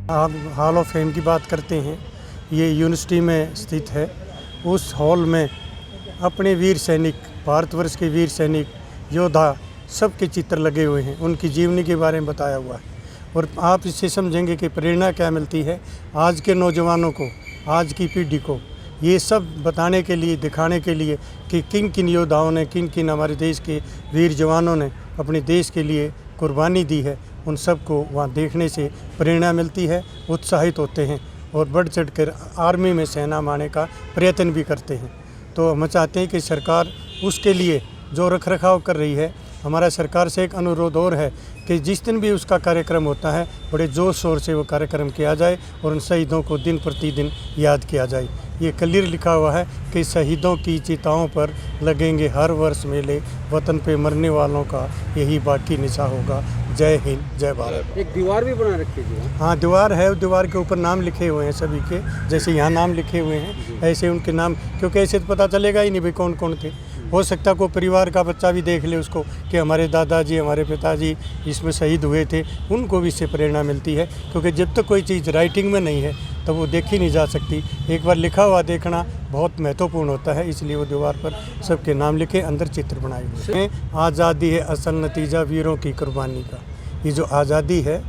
आप hall of fame की बात करते हैं, ये यूनिवर्सिटी में स्थित है। उस हॉल में अपने वीर सैनिक, भारतवर्ष के वीर सैनिक, योद्धा सबके चित्र लगे हुए हैं, उनकी जीवनी के बारे में बताया हुआ है। और आप इससे समझेंगे कि प्रेरणा क्या मिलती है आज के नौजवानों को, आज की पीढ़ी को, ये सब बताने के लिए, दिखाने के लिए कि किन किन योद्धाओं ने, किन किन हमारे देश के वीर जवानों ने अपने देश के लिए कुर्बानी दी है। उन सब को वहाँ देखने से प्रेरणा मिलती है, उत्साहित होते हैं और बढ़ चढ़ कर आर्मी में सेना में आने का प्रयत्न भी करते हैं। तो हम चाहते हैं कि सरकार उसके लिए जो रखरखाव कर रही है, हमारा सरकार से एक अनुरोध और है कि जिस दिन भी उसका कार्यक्रम होता है बड़े जोर शोर से वो कार्यक्रम किया जाए और उन शहीदों को दिन प्रतिदिन याद किया जाए। ये क्लियर लिखा हुआ है कि शहीदों की चिताओं पर लगेंगे हर वर्ष मेले, वतन पे मरने वालों का यही बाकी निशा होगा। जय हिंद, जय भारत। एक दीवार भी बना रखी है। हाँ, दीवार है, दीवार के ऊपर नाम लिखे हुए हैं सभी के, जैसे यहाँ नाम लिखे हुए हैं ऐसे उनके नाम, क्योंकि ऐसे तो पता चलेगा ही नहीं भाई कौन कौन थे। हो सकता है कोई परिवार का बच्चा भी देख ले उसको कि हमारे दादाजी, हमारे पिताजी इसमें शहीद हुए थे, उनको भी इससे प्रेरणा मिलती है। क्योंकि जब तक कोई चीज़ राइटिंग में नहीं है तो वो देखी नहीं जा सकती, एक बार लिखा हुआ देखना बहुत महत्वपूर्ण होता है। इसलिए वो दीवार पर सबके नाम लिखे, अंदर चित्र बनाए हुए हैं। आज़ादी है असल नतीजा वीरों की कुर्बानी का। ये जो आज़ादी है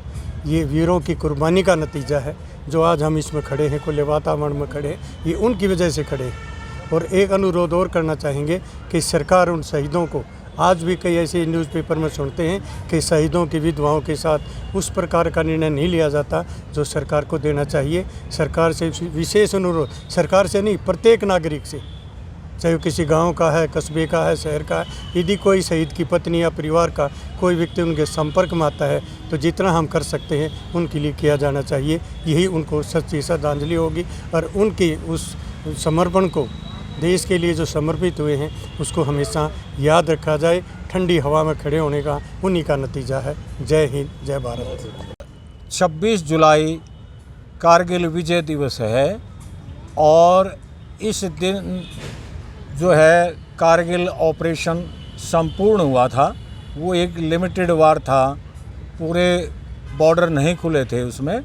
ये वीरों की कुर्बानी का नतीजा है। जो आज हम इसमें खड़े हैं, खुले वातावरण में खड़े हैं, ये उनकी वजह से खड़े हैं। और एक अनुरोध और करना चाहेंगे कि सरकार उन शहीदों को, आज भी कई ऐसे न्यूज़पेपर में सुनते हैं कि शहीदों की विधवाओं के साथ उस प्रकार का निर्णय नहीं लिया जाता जो सरकार को देना चाहिए। सरकार से विशेष अनुरोध, सरकार से नहीं, प्रत्येक नागरिक से, चाहे वो किसी गांव का है, कस्बे का है, शहर का है, यदि कोई शहीद की पत्नी या परिवार का कोई व्यक्ति उनके संपर्क में आता है तो जितना हम कर सकते हैं उनके लिए किया जाना चाहिए। यही उनको सच्ची श्रद्धांजलि होगी और उनकी उस समर्पण को, देश के लिए जो समर्पित हुए हैं, उसको हमेशा याद रखा जाए। ठंडी हवा में खड़े होने का उन्हीं का नतीजा है। जय हिंद, जय भारत। 26 जुलाई कारगिल विजय दिवस है और इस दिन जो है कारगिल ऑपरेशन संपूर्ण हुआ था। वो एक लिमिटेड वार था, पूरे बॉर्डर नहीं खुले थे उसमें,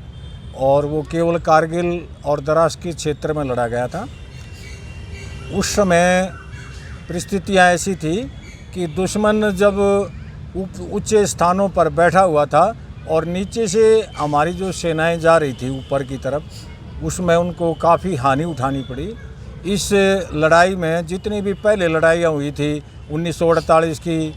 और वो केवल कारगिल और द्रास के क्षेत्र में लड़ा गया था। उस समय परिस्थितियाँ ऐसी थी कि दुश्मन जब ऊंचे स्थानों पर बैठा हुआ था और नीचे से हमारी जो सेनाएं जा रही थी ऊपर की तरफ, उसमें उनको काफ़ी हानि उठानी पड़ी। इस लड़ाई में जितनी भी पहले लड़ाइयाँ हुई थी, 1948 की,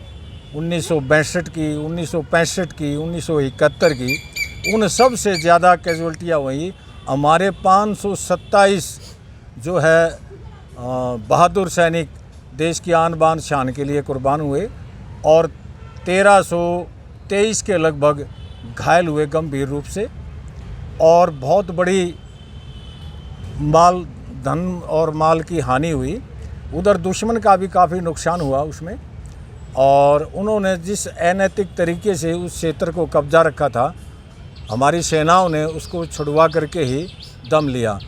1962 की, 1965 की, 1971 की, उन सब से ज़्यादा कैजुअल्टियाँ हुई। हमारे 527 जो है बहादुर सैनिक देश की आन बान शान के लिए कुर्बान हुए और 1323 के लगभग घायल हुए गंभीर रूप से, और बहुत बड़ी धन और माल की हानि हुई। उधर दुश्मन का भी काफ़ी नुकसान हुआ उसमें, और उन्होंने जिस अनैतिक तरीके से उस क्षेत्र को कब्जा रखा था, हमारी सेनाओं ने उसको छुड़वा करके ही दम लिया।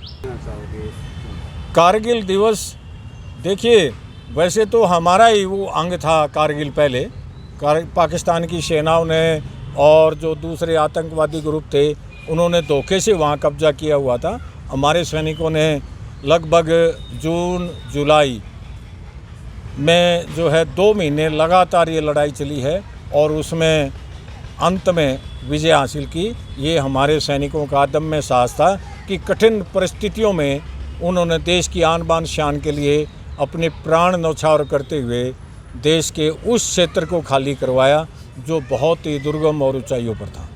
कारगिल दिवस देखिए, वैसे तो हमारा ही वो अंग था कारगिल पहले। पाकिस्तान की सेनाओं ने और जो दूसरे आतंकवादी ग्रुप थे उन्होंने धोखे से वहाँ कब्जा किया हुआ था। हमारे सैनिकों ने लगभग जून जुलाई में जो है 2 महीने लगातार ये लड़ाई चली है और उसमें अंत में विजय हासिल की। ये हमारे सैनिकों का अदम्य साहस था कि कठिन परिस्थितियों में उन्होंने देश की आन बान शान के लिए अपने प्राण न्यौछावर करते हुए देश के उस क्षेत्र को खाली करवाया जो बहुत ही दुर्गम और ऊंचाइयों पर था।